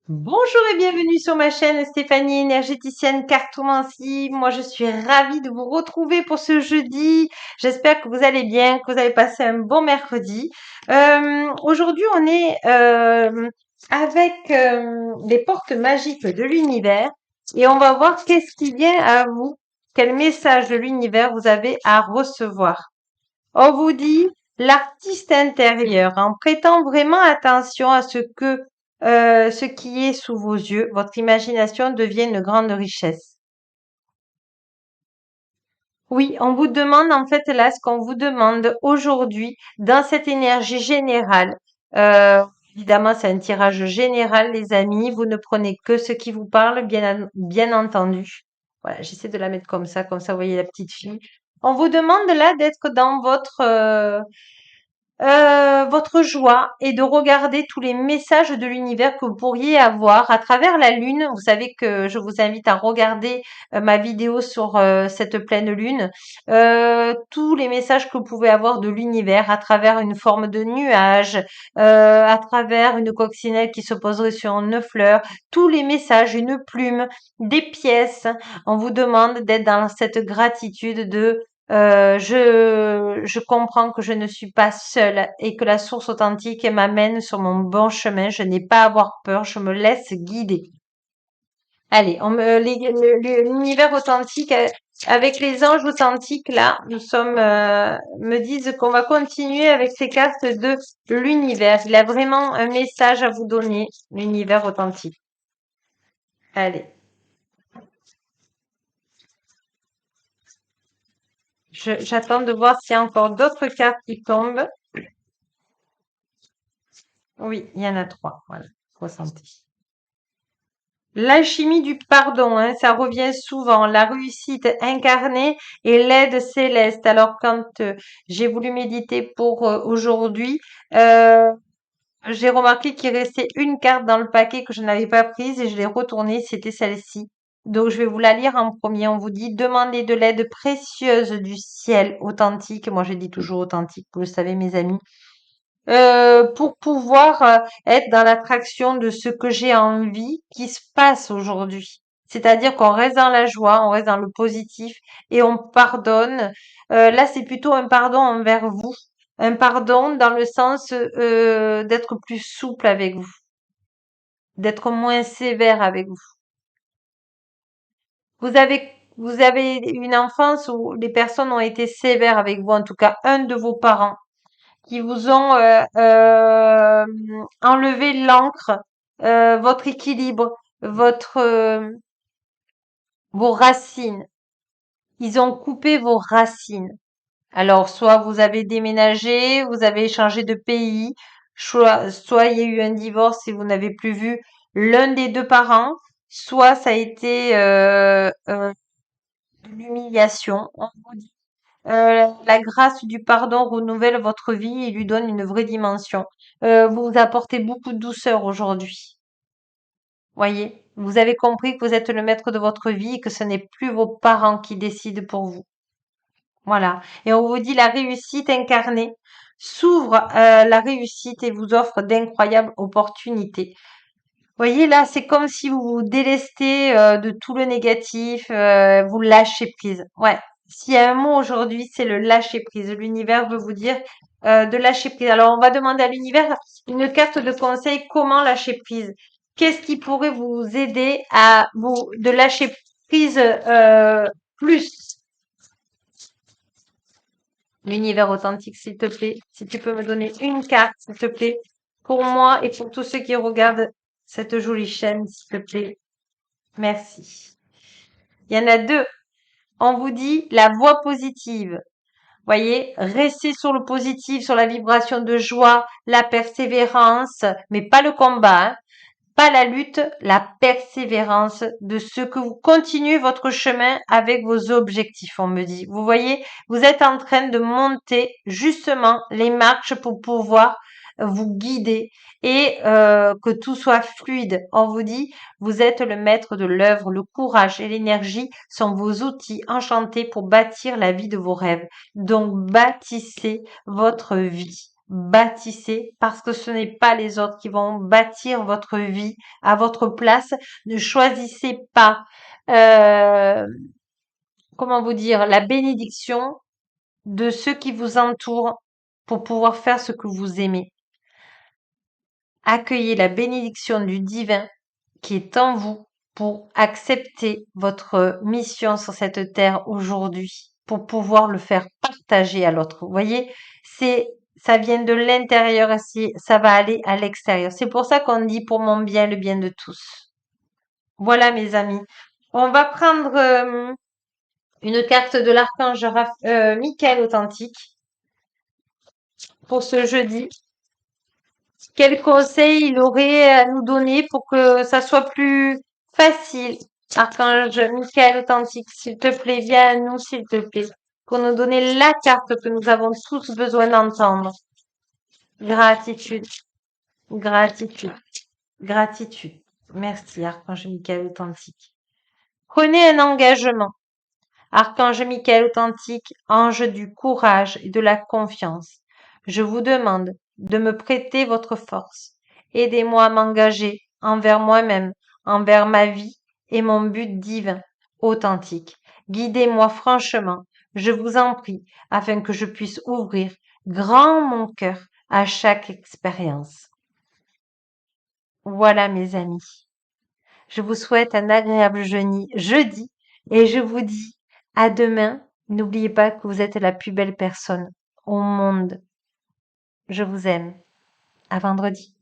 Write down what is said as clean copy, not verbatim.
Bonjour et bienvenue sur ma chaîne Stéphanie énergéticienne cartomancie. Moi, je suis ravie de vous retrouver pour ce jeudi. J'espère que vous allez bien, que vous avez passé un bon mercredi. Aujourd'hui, on est avec les portes magiques de l'univers et on va voir qu'est-ce qui vient à vous, quel message de l'univers vous avez à recevoir. On vous dit l'artiste intérieur en prêtant vraiment attention à ce qui est sous vos yeux, votre imagination devient une grande richesse. Oui, on vous demande en fait là ce qu'on vous demande aujourd'hui dans cette énergie générale. Euh, Évidemment, c'est un tirage général, les amis. Vous ne prenez que ce qui vous parle, bien entendu. Voilà, j'essaie de la mettre comme ça, vous voyez la petite fille. On vous demande là d'être dans votre joie est de regarder tous les messages de l'univers que vous pourriez avoir à travers la lune. Vous savez que je vous invite à regarder ma vidéo sur cette pleine lune. Tous les messages que vous pouvez avoir de l'univers à travers une forme de nuage, à travers une coccinelle qui se poserait sur une fleur, tous les messages, une plume, des pièces. On vous demande d'être dans cette gratitude de je comprends que je ne suis pas seule et que la source authentique m'amène sur mon bon chemin. Je n'ai pas à avoir peur, je me laisse guider. Allez, l'univers authentique avec les anges authentiques là, me disent qu'on va continuer avec ces cartes de l'univers. Il a vraiment un message à vous donner, l'univers authentique. Allez, j'attends de voir s'il y a encore d'autres cartes qui tombent. Oui, il y en a trois. Voilà, ressenti. L'alchimie du pardon, hein, ça revient souvent. La réussite incarnée et l'aide céleste. Alors quand j'ai voulu méditer pour aujourd'hui, euh, j'ai remarqué qu'il restait une carte dans le paquet que je n'avais pas prise et je l'ai retournée. C'était celle-ci. Donc je vais vous la lire en premier. On vous dit demandez de l'aide précieuse du ciel authentique. Moi je dis toujours authentique, vous le savez mes amis, pour pouvoir être dans l'attraction de ce que j'ai envie qui se passe aujourd'hui. C'est-à-dire qu'on reste dans la joie, on reste dans le positif et on pardonne. Là, c'est plutôt un pardon envers vous. Un pardon dans le sens d'être plus souple avec vous, d'être moins sévère avec vous. Vous avez une enfance où les personnes ont été sévères avec vous, en tout cas un de vos parents qui vous ont enlevé l'encre, votre équilibre, vos racines. Ils ont coupé vos racines. Alors, soit vous avez déménagé, vous avez changé de pays, soit il y a eu un divorce et vous n'avez plus vu l'un des deux parents, soit ça a été de l'humiliation. La grâce du pardon renouvelle votre vie et lui donne une vraie dimension. Vous apportez beaucoup de douceur aujourd'hui. Voyez, vous avez compris que vous êtes le maître de votre vie et que ce n'est plus vos parents qui décident pour vous. Voilà. Et on vous dit la réussite incarnée s'ouvre la réussite et vous offre d'incroyables opportunités. Voyez, là, c'est comme si vous vous délestez de tout le négatif, vous lâchez prise. Ouais. S'il y a un mot aujourd'hui, c'est le lâcher prise. L'univers veut vous dire de lâcher prise. Alors, on va demander à l'univers une carte de conseil, comment lâcher prise. Qu'est-ce qui pourrait vous aider à vous de lâcher prise plus? L'univers authentique, s'il te plaît. Si tu peux me donner une carte, s'il te plaît, pour moi et pour tous ceux qui regardent cette jolie chaîne, s'il te plaît. Merci. Il y en a deux. On vous dit la voie positive. Voyez, restez sur le positif, sur la vibration de joie, la persévérance, mais pas le combat, hein. Pas la lutte, la persévérance de ce que vous continuez votre chemin avec vos objectifs, on me dit. Vous voyez, vous êtes en train de monter justement les marches pour pouvoir vous guider et que tout soit fluide. On vous dit, vous êtes le maître de l'œuvre, le courage et l'énergie sont vos outils enchantés pour bâtir la vie de vos rêves. Donc, bâtissez votre vie. bâtissez parce que ce n'est pas les autres qui vont bâtir votre vie à votre place. Ne choisissez pas, euh, comment vous dire, la bénédiction de ceux qui vous entourent pour pouvoir faire ce que vous aimez. Accueillez la bénédiction du divin qui est en vous pour accepter votre mission sur cette terre aujourd'hui, pour pouvoir le faire partager à l'autre. Vous voyez, ça vient de l'intérieur et ça va aller à l'extérieur. C'est pour ça qu'on dit pour mon bien, le bien de tous. Voilà, mes amis. On va prendre une carte de l'archange Michael authentique pour ce jeudi. Quel conseil il aurait à nous donner pour que ça soit plus facile? Archange Michael authentique, s'il te plaît, viens à nous, s'il te plaît, pour nous donner la carte que nous avons tous besoin d'entendre. Gratitude, gratitude, gratitude. Merci, Archange Michael authentique. Prenez un engagement. Archange Michael authentique, ange du courage et de la confiance, je vous demande de me prêter votre force. Aidez-moi à m'engager envers moi-même, envers ma vie et mon but divin, authentique. Guidez-moi franchement, je vous en prie, afin que je puisse ouvrir grand mon cœur à chaque expérience. Voilà, mes amis. Je vous souhaite un agréable jeudi et je vous dis à demain. N'oubliez pas que vous êtes la plus belle personne au monde. Je vous aime. À vendredi.